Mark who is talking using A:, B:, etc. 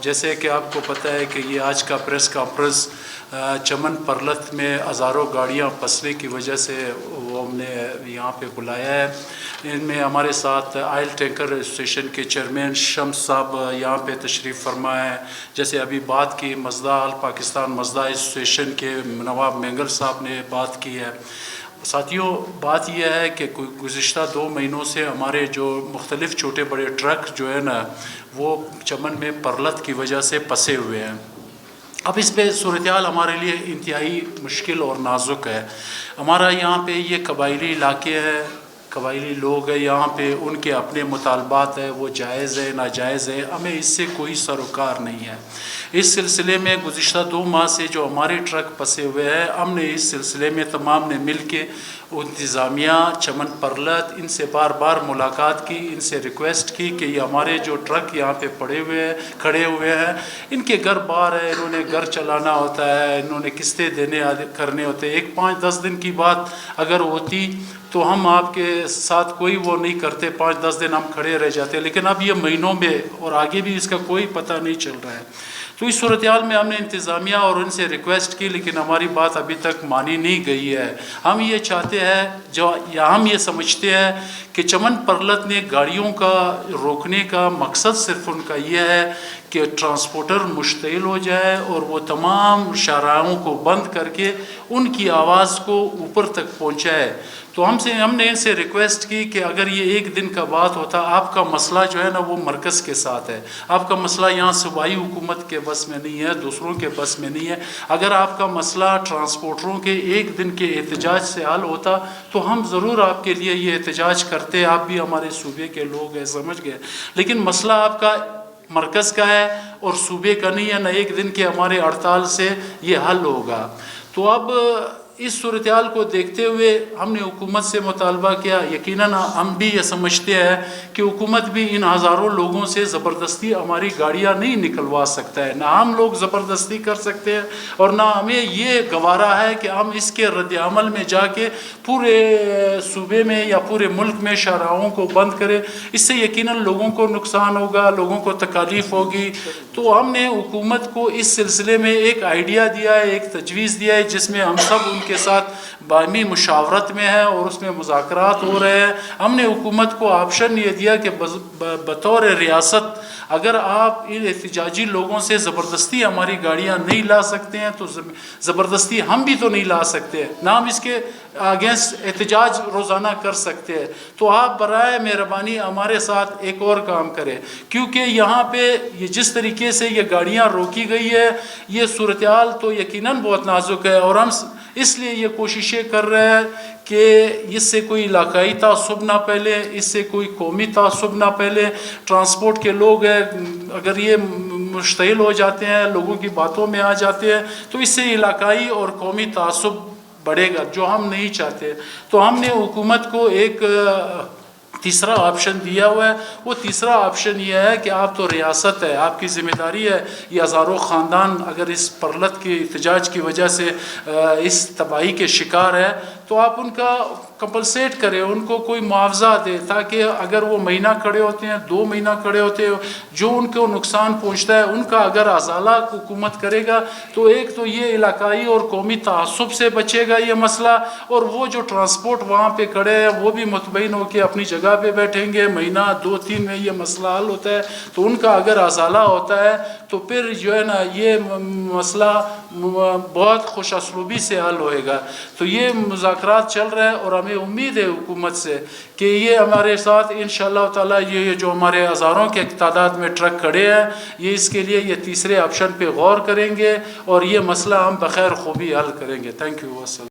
A: جیسے کہ آپ کو پتہ ہے کہ یہ آج کا پریس کانفرنس چمن پرلت میں ہزاروں گاڑیاں پھنسنے کی وجہ سے وہ ہم نے یہاں پہ بلایا ہے. ان میں ہمارے ساتھ آئل ٹینکر ایسوسیشن کے چیئرمین شمس صاحب یہاں پہ تشریف فرما ہے. جیسے ابھی بات کی مزدا آل پاکستان مزدا ایسوسیشن کے نواب مینگل صاحب نے بات کی ہے. ساتھیوں، بات یہ ہے کہ گزشتہ 2 مہینوں سے ہمارے جو مختلف چھوٹے بڑے ٹرک جو ہے نا وہ چمن میں پرلت کی وجہ سے پھنسے ہوئے ہیں. اب اس پہ صورتحال ہمارے لیے انتہائی مشکل اور نازک ہے. ہمارا یہاں پہ یہ قبائلی علاقے ہے، قبائلی لوگ ہیں یہاں پہ، ان کے اپنے مطالبات ہیں، وہ جائز ہے ناجائز ہے، ہمیں اس سے کوئی سروکار نہیں ہے. اس سلسلے میں گزشتہ 2 ماہ سے جو ہمارے ٹرک پھنسے ہوئے ہیں، ہم نے اس سلسلے میں تمام نے مل کے انتظامیہ چمن پرلت ان سے بار بار ملاقات کی، ان سے ریکویسٹ کی کہ یہ ہمارے جو ٹرک یہاں پہ کھڑے ہوئے ہیں، ان کے گھر بار ہے، انہوں نے گھر چلانا ہوتا ہے، انہوں نے قسطیں کرنے ہوتے ہیں. ایک 5-10 دن کی بات اگر ہوتی تو ہم آپ کے ساتھ کوئی وہ نہیں کرتے، 5-10 دن ہم کھڑے رہ جاتے، لیکن اب یہ مہینوں میں اور آگے بھی اس کا کوئی پتہ نہیں چل رہا ہے. تو اس صورتحال میں ہم نے انتظامیہ اور ان سے ریکویسٹ کی، لیکن ہماری بات ابھی تک مانی نہیں گئی ہے. ہم یہ چاہتے ہیں ہم یہ سمجھتے ہیں کہ چمن پرلت نے گاڑیوں کا روکنے کا مقصد صرف ان کا یہ ہے کہ ٹرانسپورٹر مشتعل ہو جائے اور وہ تمام شاہراہوں کو بند کر کے ان کی آواز کو اوپر تک پہنچائے. تو ہم نے ان سے ریکویسٹ کی کہ اگر یہ 1 دن کا بات ہوتا، آپ کا مسئلہ جو ہے نا وہ مرکز کے ساتھ ہے، آپ کا مسئلہ یہاں صوبائی حکومت کے بس میں نہیں ہے، دوسروں کے بس میں نہیں ہے. اگر آپ کا مسئلہ ٹرانسپورٹروں کے 1 دن کے احتجاج سے حل ہوتا تو ہم ضرور آپ کے لیے یہ احتجاج کرتے، آپ بھی ہمارے صوبے کے لوگ ہیں، سمجھ گئے. لیکن مسئلہ آپ کا مرکز کا ہے اور صوبے کا نہیں ہے، نہ 1 دن کے ہمارے ہڑتال سے یہ حل ہوگا. تو اب اس صورتحال کو دیکھتے ہوئے ہم نے حکومت سے مطالبہ کیا. یقیناً ہم بھی یہ سمجھتے ہیں کہ حکومت بھی ان ہزاروں لوگوں سے زبردستی ہماری گاڑیاں نہیں نکلوا سکتا ہے، نہ ہم لوگ زبردستی کر سکتے ہیں اور نہ ہمیں یہ گوارا ہے کہ ہم اس کے رد عمل میں جا کے پورے صوبے میں یا پورے ملک میں شاہراہوں کو بند کرے. اس سے یقیناً لوگوں کو نقصان ہوگا، لوگوں کو تکالیف ہوگی. تو ہم نے حکومت کو اس سلسلے میں ایک آئیڈیا دیا ہے، ایک تجویز دیا ہے، جس میں ہم سب ان کے ساتھ باہمی مشاورت میں ہے اور اس میں مذاکرات ہو رہے ہیں. ہم نے حکومت کو آپشن یہ دیا کہ بطور ریاست اگر آپ ان احتجاجی لوگوں سے زبردستی ہماری گاڑیاں نہیں لا سکتے ہیں تو زبردستی ہم بھی تو نہیں لا سکتے، نہ ہم اس کے اگینسٹ احتجاج روزانہ کر سکتے ہیں. تو آپ برائے مہربانی ہمارے ساتھ ایک اور کام کریں، کیونکہ یہاں پہ یہ جس طریقے سے یہ گاڑیاں روکی گئی ہے، یہ صورتحال تو یقیناً بہت نازک ہے. اور ہم اس لیے یہ کوششیں کر رہے ہیں کہ اس سے کوئی علاقائی تعصب نہ پھیلے، اس سے کوئی قومی تعصب نہ پھیلے. ٹرانسپورٹ کے لوگ ہیں، اگر یہ مشتعل ہو جاتے ہیں، لوگوں کی باتوں میں آ جاتے ہیں، تو اس سے علاقائی اور قومی تعصب بڑھے گا، جو ہم نہیں چاہتے. تو ہم نے حکومت کو ایک تیسرا آپشن دیا ہوا ہے. وہ تیسرا آپشن یہ ہے کہ آپ تو ریاست ہے، آپ کی ذمہ داری ہے، یہ ہزاروں خاندان اگر اس پرلت کی احتجاج کی وجہ سے اس تباہی کے شکار ہے تو آپ ان کا کمپنسیٹ کریں، ان کو کوئی معاوضہ دے، تاکہ اگر وہ مہینہ کھڑے ہوتے ہیں، 2 مہینہ کھڑے ہوتے ہیں، جو ان کو نقصان پہنچتا ہے ان کا اگر ازالہ حکومت کرے گا تو ایک تو یہ علاقائی اور قومی تعصب سے بچے گا یہ مسئلہ، اور وہ جو ٹرانسپورٹ وہاں پہ کھڑے ہیں وہ بھی مطمئن ہو کے اپنی جگہ پہ بیٹھیں گے. مہینہ 2-3 میں یہ مسئلہ حل ہوتا ہے تو ان کا اگر ازالہ ہوتا ہے تو پھر جو ہے نا یہ مسئلہ بہت خوش اسلوبی سے حل ہوئے گا. تو یہ مذاکرات چل رہے ہیں اور ہمیں امید ہے حکومت سے کہ یہ ہمارے ساتھ انشاءاللہ تعالی یہ جو ہمارے ہزاروں کے تعداد میں ٹرک کھڑے ہیں، یہ اس کے لیے یہ تیسرے آپشن پہ غور کریں گے اور یہ مسئلہ ہم بخیر خوبی حل کریں گے. Thank you.